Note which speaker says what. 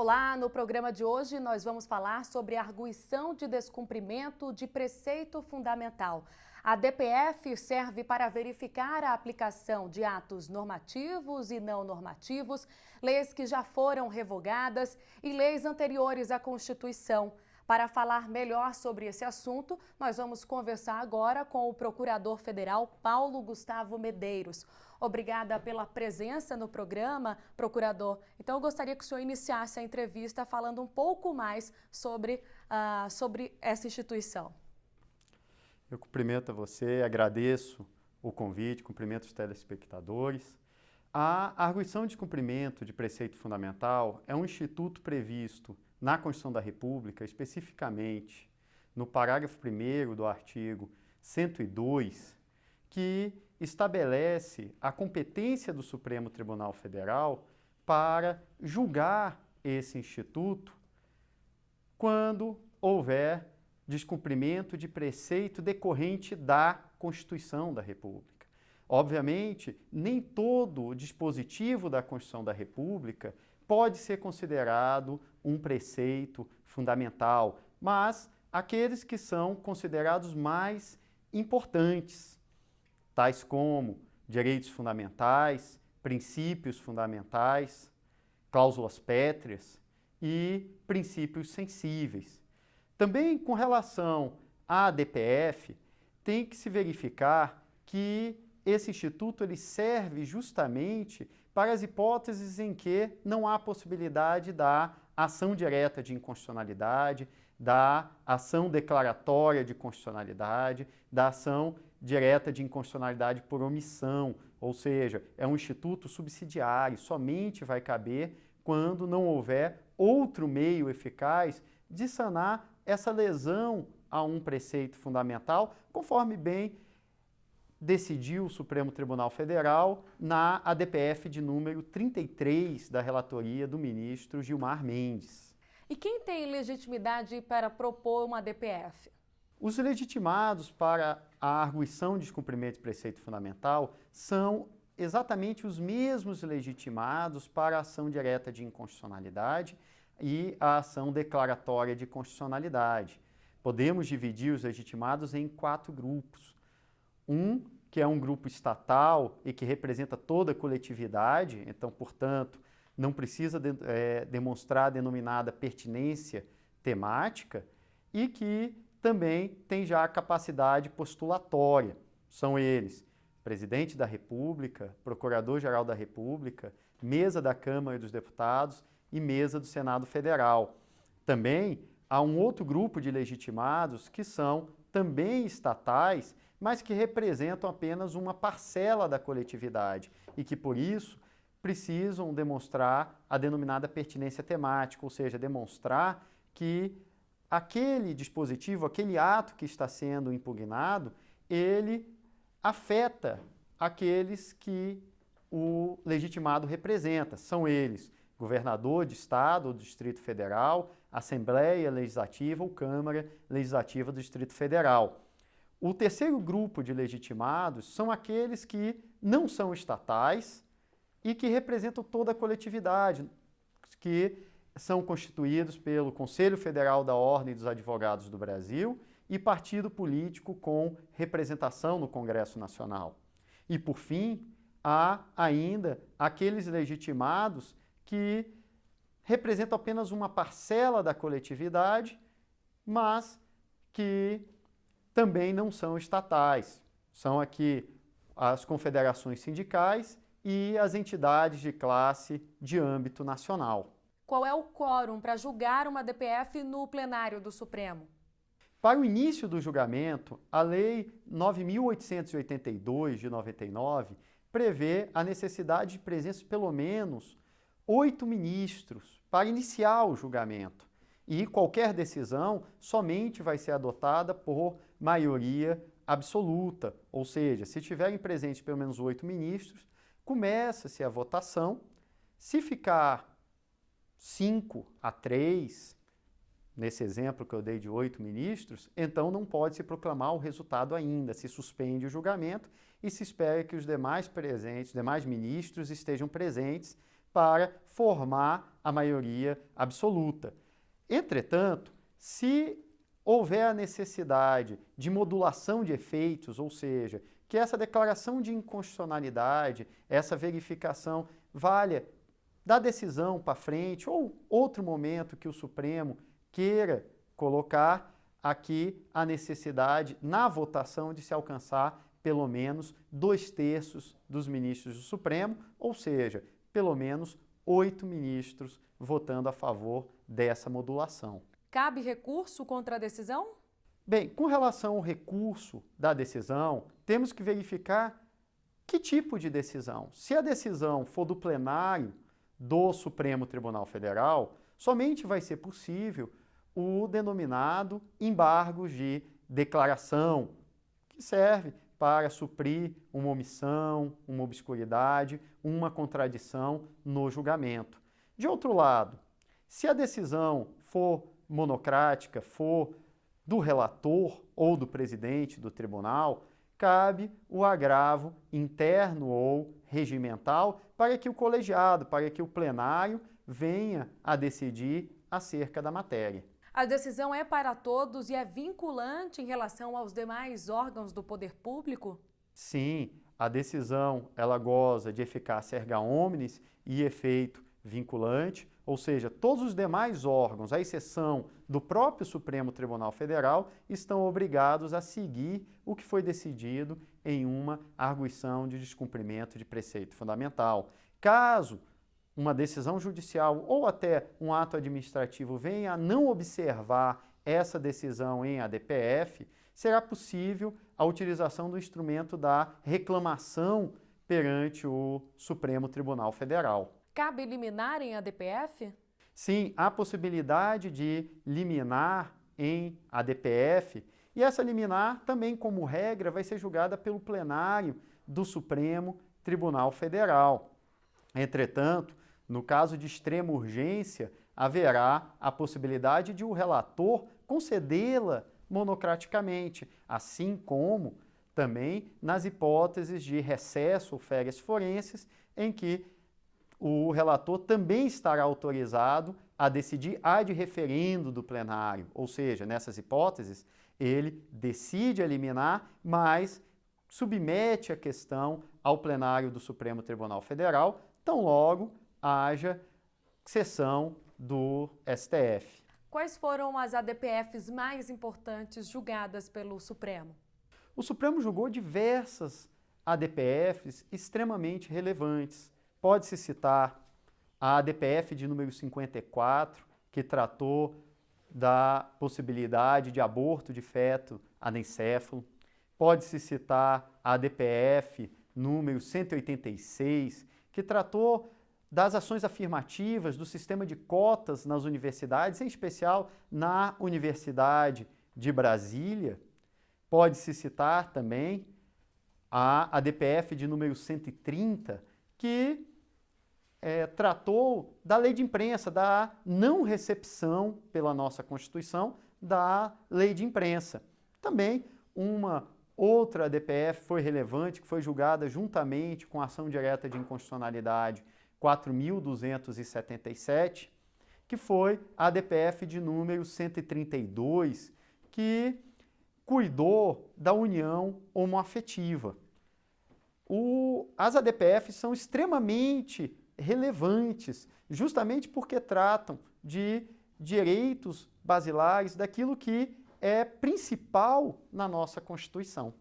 Speaker 1: Olá, no programa de hoje nós vamos falar sobre a arguição de descumprimento de preceito fundamental. A DPF serve para verificar a aplicação de atos normativos e não normativos, leis que já foram revogadas e leis anteriores à Constituição. Para falar melhor sobre esse assunto, nós vamos conversar agora com o Procurador Federal Paulo Gustavo Medeiros. Obrigada pela presença no programa, procurador. Então, eu gostaria que o senhor iniciasse a entrevista falando um pouco mais sobre essa instituição.
Speaker 2: Eu cumprimento a você, agradeço o convite, cumprimento os telespectadores. A arguição de cumprimento de preceito fundamental é um instituto previsto na Constituição da República, especificamente no parágrafo 1º do artigo 102, que estabelece a competência do Supremo Tribunal Federal para julgar esse instituto quando houver descumprimento de preceito decorrente da Constituição da República. Obviamente, nem todo o dispositivo da Constituição da República pode ser considerado um preceito fundamental, mas aqueles que são considerados mais importantes, tais como direitos fundamentais, princípios fundamentais, cláusulas pétreas e princípios sensíveis. Também com relação à DPF, tem que se verificar que esse instituto ele serve justamente para as hipóteses em que não há possibilidade da ação direta de inconstitucionalidade, da ação declaratória de constitucionalidade, da ação direta de inconstitucionalidade por omissão, ou seja, é um instituto subsidiário, somente vai caber quando não houver outro meio eficaz de sanar essa lesão a um preceito fundamental, conforme bem decidiu o Supremo Tribunal Federal na ADPF de número 33 da relatoria do ministro Gilmar Mendes.
Speaker 1: E quem tem legitimidade para propor uma DPF?
Speaker 2: Os legitimados para a arguição de descumprimento de preceito fundamental são exatamente os mesmos legitimados para a ação direta de inconstitucionalidade e a ação declaratória de constitucionalidade. Podemos dividir os legitimados em 4 grupos. Um, que é um grupo estatal e que representa toda a coletividade, então, portanto, não precisa demonstrar a denominada pertinência temática e que também tem já a capacidade postulatória. São eles: Presidente da República, Procurador-Geral da República, Mesa da Câmara dos Deputados e Mesa do Senado Federal. Também há um outro grupo de legitimados que são também estatais, mas que representam apenas uma parcela da coletividade e que, por isso, precisam demonstrar a denominada pertinência temática, ou seja, demonstrar que aquele dispositivo, aquele ato que está sendo impugnado, ele afeta aqueles que o legitimado representa. São eles: governador de estado ou do Distrito Federal, Assembleia Legislativa ou Câmara Legislativa do Distrito Federal. O terceiro grupo de legitimados são aqueles que não são estatais e que representam toda a coletividade, que são constituídos pelo Conselho Federal da Ordem dos Advogados do Brasil e partido político com representação no Congresso Nacional. E, por fim, há ainda aqueles legitimados que representam apenas uma parcela da coletividade, mas que também não são estatais. São aqui as confederações sindicais e as entidades de classe de âmbito nacional.
Speaker 1: Qual é o quórum para julgar uma DPF no plenário do Supremo?
Speaker 2: Para o início do julgamento, a Lei 9.882 de 99 prevê a necessidade de presença de pelo menos 8 ministros para iniciar o julgamento. E qualquer decisão somente vai ser adotada por maioria absoluta, ou seja, se tiverem presentes pelo menos 8 ministros, começa-se a votação. Se ficar 5-3, nesse exemplo que eu dei de 8 ministros, então não pode se proclamar o resultado ainda, se suspende o julgamento e se espera que os demais ministros estejam presentes para formar a maioria absoluta. Entretanto, se houver a necessidade de modulação de efeitos, ou seja, que essa declaração de inconstitucionalidade, essa verificação valha da decisão para frente ou outro momento que o Supremo queira colocar, aqui a necessidade na votação de se alcançar pelo menos 2/3 dos ministros do Supremo, ou seja, pelo menos 8 ministros votando a favor dessa modulação.
Speaker 1: Cabe recurso contra a decisão?
Speaker 2: Bem, com relação ao recurso da decisão, temos que verificar que tipo de decisão. Se a decisão for do plenário do Supremo Tribunal Federal, somente vai ser possível o denominado embargo de declaração, que serve para suprir uma omissão, uma obscuridade, uma contradição no julgamento. De outro lado, se a decisão for monocrática, for do relator ou do presidente do tribunal, cabe o agravo interno ou regimental para que o colegiado, para que o plenário venha a decidir acerca da matéria.
Speaker 1: A decisão é para todos e é vinculante em relação aos demais órgãos do poder público?
Speaker 2: Sim, a decisão ela goza de eficácia erga omnes e efeito vinculante, ou seja, todos os demais órgãos, à exceção do próprio Supremo Tribunal Federal, estão obrigados a seguir o que foi decidido em uma arguição de descumprimento de preceito fundamental. Caso uma decisão judicial ou até um ato administrativo venha a não observar essa decisão em ADPF, será possível a utilização do instrumento da reclamação perante o Supremo Tribunal Federal.
Speaker 1: Cabe liminar em ADPF?
Speaker 2: Sim, há possibilidade de liminar em ADPF e essa liminar também, como regra, vai ser julgada pelo plenário do Supremo Tribunal Federal. Entretanto, no caso de extrema urgência, haverá a possibilidade de o relator concedê-la monocraticamente, assim como também nas hipóteses de recesso ou férias forenses, em que o relator também estará autorizado a decidir ad referendo do plenário, ou seja, nessas hipóteses, ele decide eliminar, mas submete a questão ao plenário do Supremo Tribunal Federal, tão logo haja sessão do STF.
Speaker 1: Quais foram as ADPFs mais importantes julgadas pelo Supremo?
Speaker 2: O Supremo julgou diversas ADPFs extremamente relevantes. Pode-se citar a ADPF de número 54, que tratou da possibilidade de aborto de feto anencéfalo. Pode-se citar a ADPF número 186, que tratou das ações afirmativas do sistema de cotas nas universidades, em especial na Universidade de Brasília. Pode-se citar também a ADPF de número 130, que tratou da lei de imprensa, da não recepção pela nossa Constituição da lei de imprensa. Também uma outra ADPF foi relevante, que foi julgada juntamente com a ação direta de inconstitucionalidade 4.277, que foi a ADPF de número 132, que cuidou da união homoafetiva. As ADPFs são extremamente relevantes, justamente porque tratam de direitos basilares, daquilo que é principal na nossa Constituição.